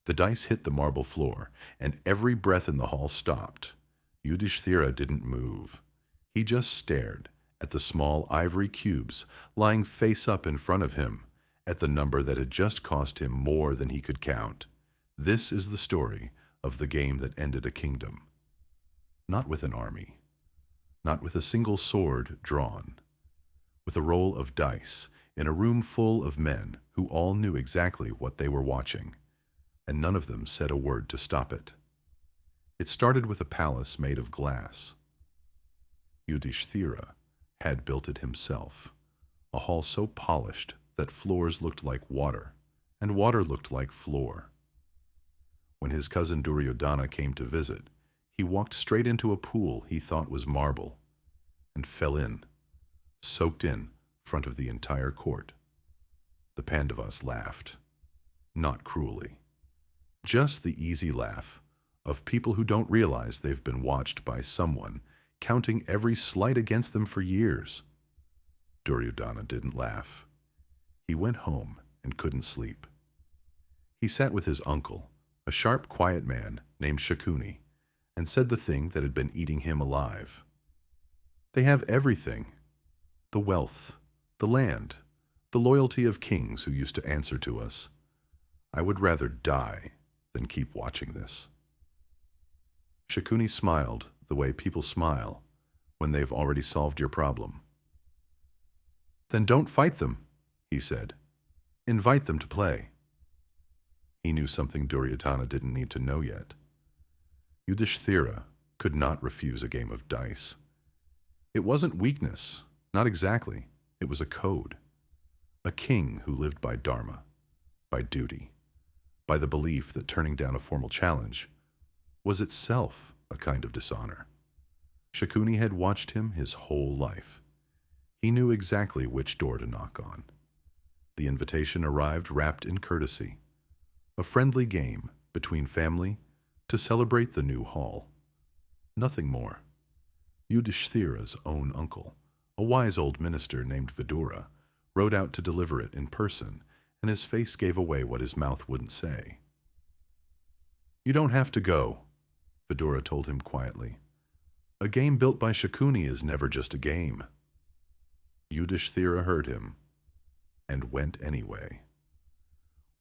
The dice hit the marble floor, and every breath in the hall stopped. Yudhishthira didn't move. He just stared at the small ivory cubes lying face up in front of him, at the number that had just cost him more than he could count. This is the story of the game that ended a kingdom. Not with an army, not with a single sword drawn, with a roll of dice in a room full of men who all knew exactly what they were watching, and none of them said a word to stop it. It started with a palace made of glass. Yudhishthira had built it himself, a hall so polished that floors looked like water, and water looked like floor. When his cousin Duryodhana came to visit, he walked straight into a pool he thought was marble, and fell in, soaked in front of the entire court. The Pandavas laughed, not cruelly, just the easy laugh of people who don't realize they've been watched by someone counting every slight against them for years. Duryodhana didn't laugh. He went home and couldn't sleep. He sat with his uncle, a sharp, quiet man named Shakuni, and said the thing that had been eating him alive. They have everything: the wealth, the land, the loyalty of kings who used to answer to us. I would rather die than keep watching this. Shakuni smiled the way people smile when they've already solved your problem. Then don't fight them, he said. Invite them to play. He knew something Duryodhana didn't need to know yet. Yudhishthira could not refuse a game of dice. It wasn't weakness, not exactly. It was a code. A king who lived by dharma, by duty, by the belief that turning down a formal challenge was itself a kind of dishonor. Shakuni had watched him his whole life. He knew exactly which door to knock on. The invitation arrived wrapped in courtesy, a friendly game between family to celebrate the new hall. Nothing more. Yudhishthira's own uncle, a wise old minister named Vidura, rode out to deliver it in person, and his face gave away what his mouth wouldn't say. You don't have to go, Vidura told him quietly. A game built by Shakuni is never just a game. Yudhishthira heard him, and went anyway.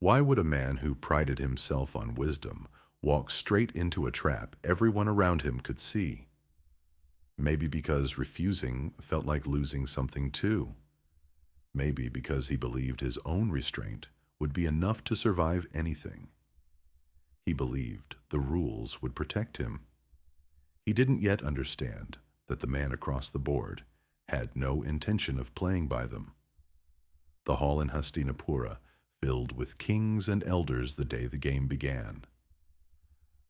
Why would a man who prided himself on wisdom walk straight into a trap everyone around him could see? Maybe because refusing felt like losing something too. Maybe because he believed his own restraint would be enough to survive anything. He believed the rules would protect him. He didn't yet understand that the man across the board had no intention of playing by them. The hall in Hastinapura filled with kings and elders the day the game began.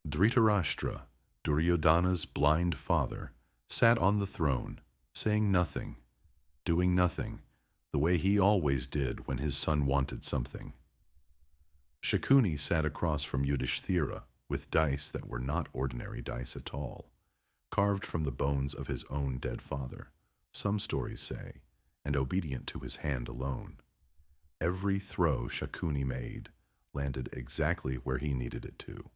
Dhritarashtra, Duryodhana's blind father, sat on the throne, saying nothing, doing nothing, the way he always did when his son wanted something. Shakuni sat across from Yudhishthira with dice that were not ordinary dice at all, carved from the bones of his own dead father, some stories say, and obedient to his hand alone. Every throw Shakuni made landed exactly where he needed it to.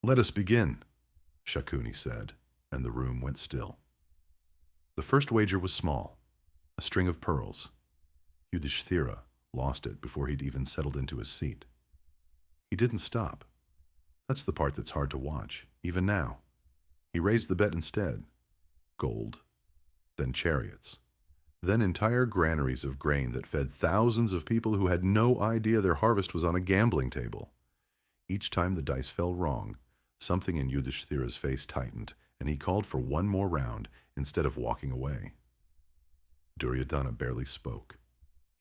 Let us begin, Shakuni said, and the room went still. The first wager was small, a string of pearls. Yudhishthira lost it before he'd even settled into his seat. He didn't stop. That's the part that's hard to watch, even now. He raised the bet instead. Gold, then chariots, then entire granaries of grain that fed thousands of people who had no idea their harvest was on a gambling table. Each time the dice fell wrong, something in Yudhishthira's face tightened, and he called for one more round instead of walking away. Duryodhana barely spoke.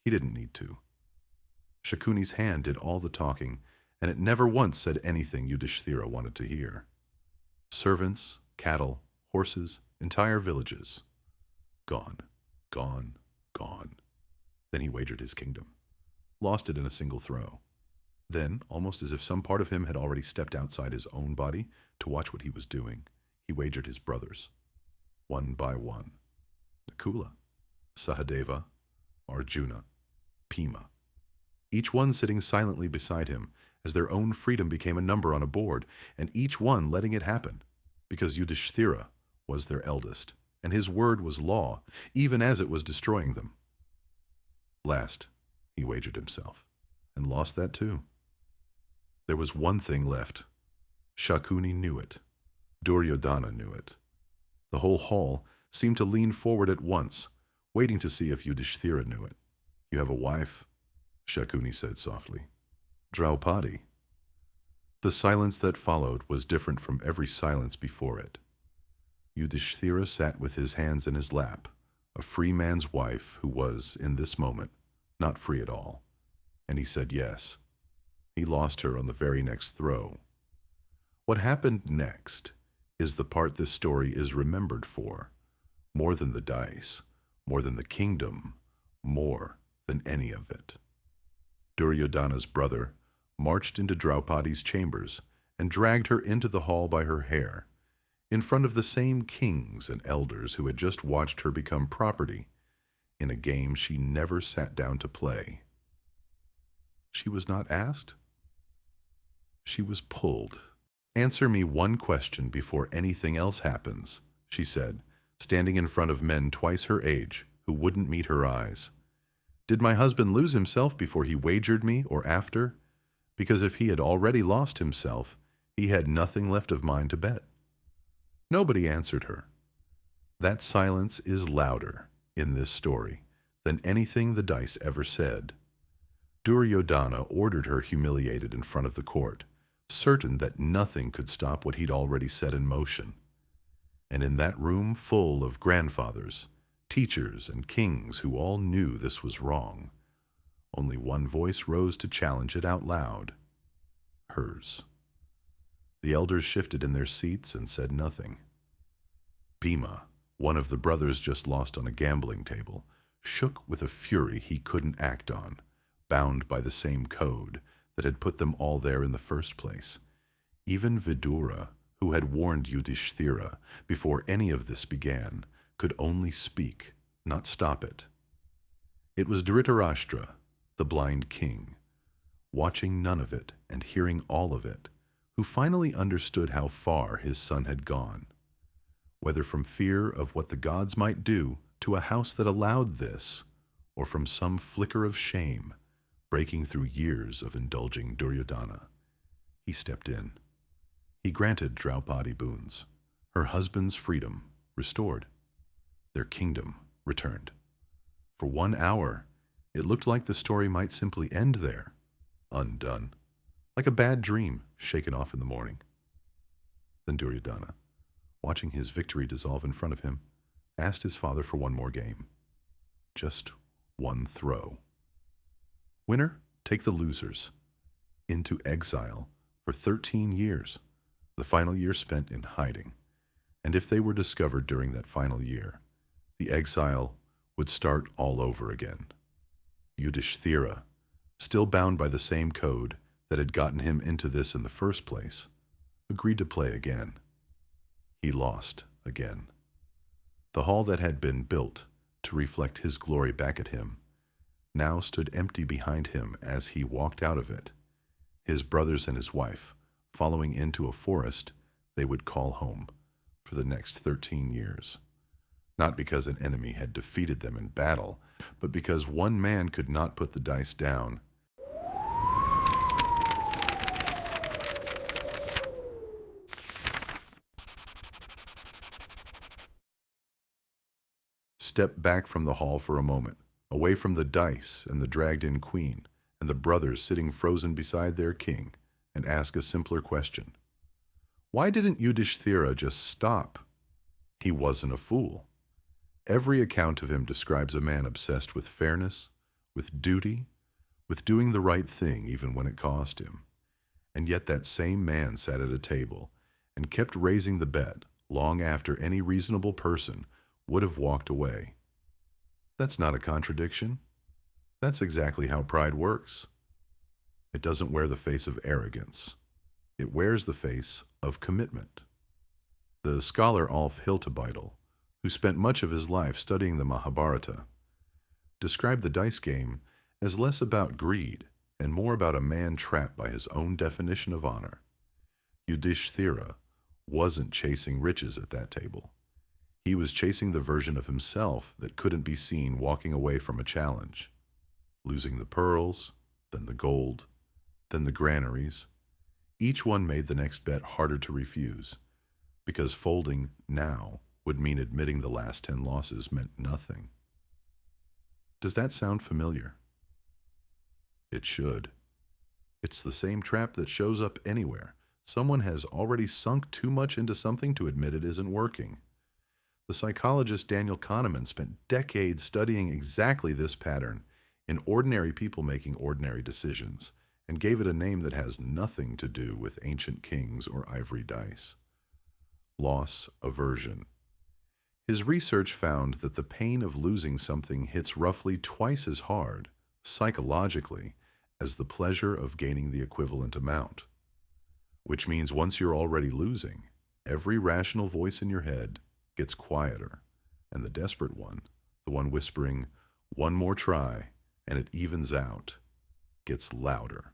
He didn't need to. Shakuni's hand did all the talking, and it never once said anything Yudhishthira wanted to hear. Servants, cattle, horses, entire villages. Gone, gone, gone. Then he wagered his kingdom. Lost it in a single throw. Then, almost as if some part of him had already stepped outside his own body to watch what he was doing, he wagered his brothers. One by one. Nakula, Sahadeva, Arjuna, Bhima. Each one sitting silently beside him as their own freedom became a number on a board, and each one letting it happen, because Yudhishthira was their eldest, and his word was law, even as it was destroying them. Last, he wagered himself, and lost that too. There was one thing left. Shakuni knew it. Duryodhana knew it. The whole hall seemed to lean forward at once, waiting to see if Yudhishthira knew it. "You have a wife?" Shakuni said softly. "Draupadi." The silence that followed was different from every silence before it. Yudhishthira sat with his hands in his lap, a free man's wife who was, in this moment, not free at all. And he said yes. He lost her on the very next throw. What happened next is the part this story is remembered for, more than the dice, more than the kingdom, more than any of it. Duryodhana's brother marched into Draupadi's chambers and dragged her into the hall by her hair, in front of the same kings and elders who had just watched her become property in a game she never sat down to play. She was not asked. She was pulled. "Answer me one question before anything else happens," she said, standing in front of men twice her age who wouldn't meet her eyes. "Did my husband lose himself before he wagered me or after? Because if he had already lost himself, he had nothing left of mine to bet." Nobody answered her. That silence is louder in this story than anything the dice ever said. Duryodhana ordered her humiliated in front of the court, certain that nothing could stop what he'd already set in motion. And in that room full of grandfathers, teachers, and kings who all knew this was wrong, only one voice rose to challenge it out loud. Hers. The elders shifted in their seats and said nothing. Bhima, one of the brothers just lost on a gambling table, shook with a fury he couldn't act on, bound by the same code that had put them all there in the first place. Even Vidura, who had warned Yudhishthira before any of this began, could only speak, not stop it. It was Dhritarashtra, the blind king, watching none of it and hearing all of it, who finally understood how far his son had gone, whether from fear of what the gods might do to a house that allowed this, or from some flicker of shame breaking through years of indulging Duryodhana. He stepped in. He granted Draupadi boons, her husband's freedom restored, their kingdom returned. For 1 hour, it looked like the story might simply end there, undone, like a bad dream shaken off in the morning. Then Duryodhana, watching his victory dissolve in front of him, asked his father for one more game. Just one throw. Winner, take the losers into exile for 13 years, the final year spent in hiding. And if they were discovered during that final year, the exile would start all over again. Yudhishthira, still bound by the same code that had gotten him into this in the first place, agreed to play again. He lost again. The hall that had been built to reflect his glory back at him now stood empty behind him as he walked out of it, his brothers and his wife following into a forest they would call home for the next 13 years. Not because an enemy had defeated them in battle, but because one man could not put the dice down. Step back from the hall for a moment, away from the dice and the dragged-in queen and the brothers sitting frozen beside their king, and ask a simpler question. Why didn't Yudhishthira just stop? He wasn't a fool. Every account of him describes a man obsessed with fairness, with duty, with doing the right thing even when it cost him. And yet that same man sat at a table and kept raising the bet long after any reasonable person would have walked away. That's not a contradiction. That's exactly how pride works. It doesn't wear the face of arrogance. It wears the face of commitment. The scholar Alf Hiltebeitel, who spent much of his life studying the Mahabharata, described the dice game as less about greed and more about a man trapped by his own definition of honor. Yudhishthira wasn't chasing riches at that table. He was chasing the version of himself that couldn't be seen walking away from a challenge, losing the pearls, then the gold, then the granaries. Each one made the next bet harder to refuse, because folding now would mean admitting the last 10 losses meant nothing. Does that sound familiar? It should. It's the same trap that shows up anywhere. Someone has already sunk too much into something to admit it isn't working. The psychologist Daniel Kahneman spent decades studying exactly this pattern in ordinary people making ordinary decisions, and gave it a name that has nothing to do with ancient kings or ivory dice. Loss aversion. His research found that the pain of losing something hits roughly twice as hard, psychologically, as the pleasure of gaining the equivalent amount. Which means once you're already losing, every rational voice in your head gets quieter, and the desperate one, the one whispering, "One more try, and it evens out," gets louder.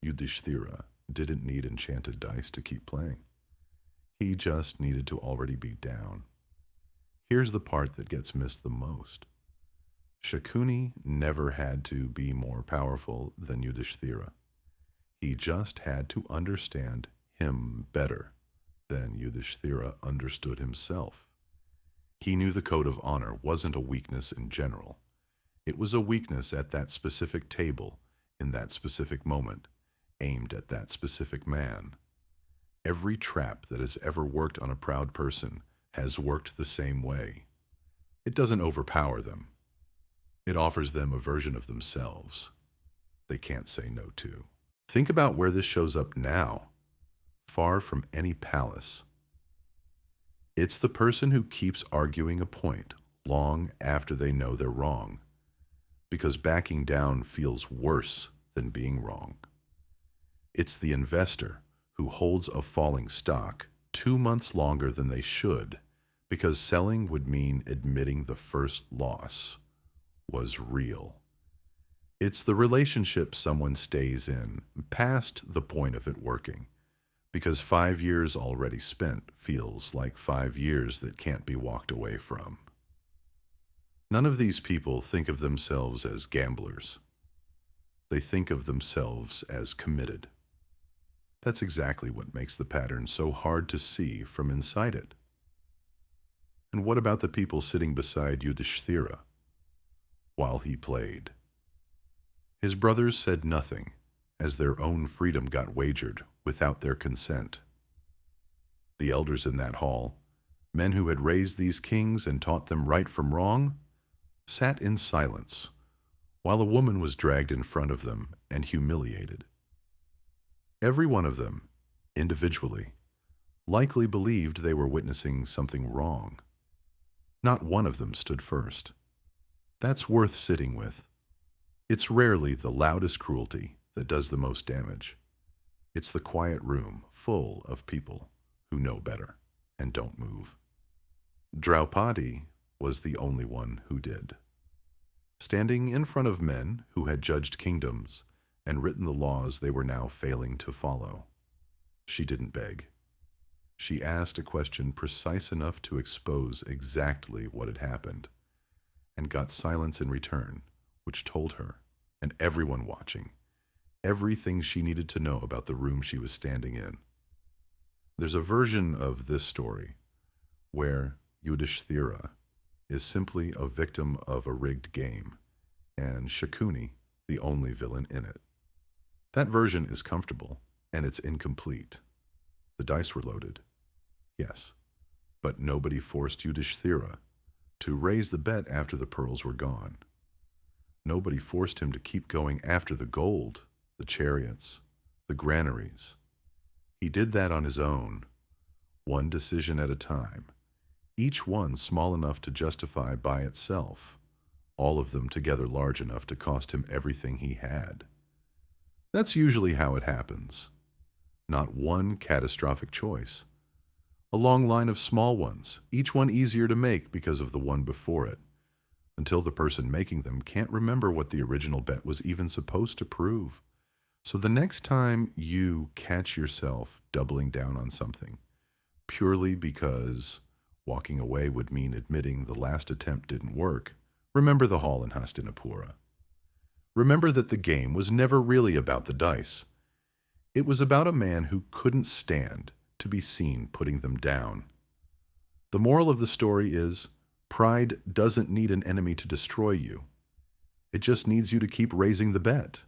Yudhishthira didn't need enchanted dice to keep playing. He just needed to already be down. Here's the part that gets missed the most. Shakuni never had to be more powerful than Yudhishthira. He just had to understand him better than Yudhishthira understood himself. He knew the code of honor wasn't a weakness in general. It was a weakness at that specific table, in that specific moment, aimed at that specific man. Every trap that has ever worked on a proud person has worked the same way. It doesn't overpower them. It offers them a version of themselves they can't say no to. Think about where this shows up now, far from any palace. It's the person who keeps arguing a point long after they know they're wrong, because backing down feels worse than being wrong. It's the investor who holds a falling stock 2 months longer than they should, because selling would mean admitting the first loss was real. It's the relationship someone stays in past the point of it working, because 5 years already spent feels like 5 years that can't be walked away from. None of these people think of themselves as gamblers. They think of themselves as committed. That's exactly what makes the pattern so hard to see from inside it. And what about the people sitting beside Yudhishthira while he played? His brothers said nothing, as their own freedom got wagered without their consent. The elders in that hall, men who had raised these kings and taught them right from wrong, sat in silence while a woman was dragged in front of them and humiliated. Every one of them, individually, likely believed they were witnessing something wrong. Not one of them stood first. That's worth sitting with. It's rarely the loudest cruelty that does the most damage. It's the quiet room full of people who know better and don't move. Draupadi was the only one who did. Standing in front of men who had judged kingdoms and written the laws they were now failing to follow, she didn't beg. She asked a question precise enough to expose exactly what had happened, and got silence in return, which told her, and everyone watching, everything she needed to know about the room she was standing in. There's a version of this story where Yudhishthira is simply a victim of a rigged game, and Shakuni the only villain in it. That version is comfortable, and it's incomplete. The dice were loaded, yes, but nobody forced Yudhishthira to raise the bet after the pearls were gone. Nobody forced him to keep going after the gold, the chariots, the granaries. He did that on his own, one decision at a time, each one small enough to justify by itself, all of them together large enough to cost him everything he had. That's usually how it happens. Not one catastrophic choice. A long line of small ones, each one easier to make because of the one before it. until the person making them can't remember what the original bet was even supposed to prove. So the next time you catch yourself doubling down on something, purely because walking away would mean admitting the last attempt didn't work, remember the hall in Hastinapura. Remember that the game was never really about the dice. It was about a man who couldn't stand to be seen putting them down. The moral of the story is, pride doesn't need an enemy to destroy you. It just needs you to keep raising the bet.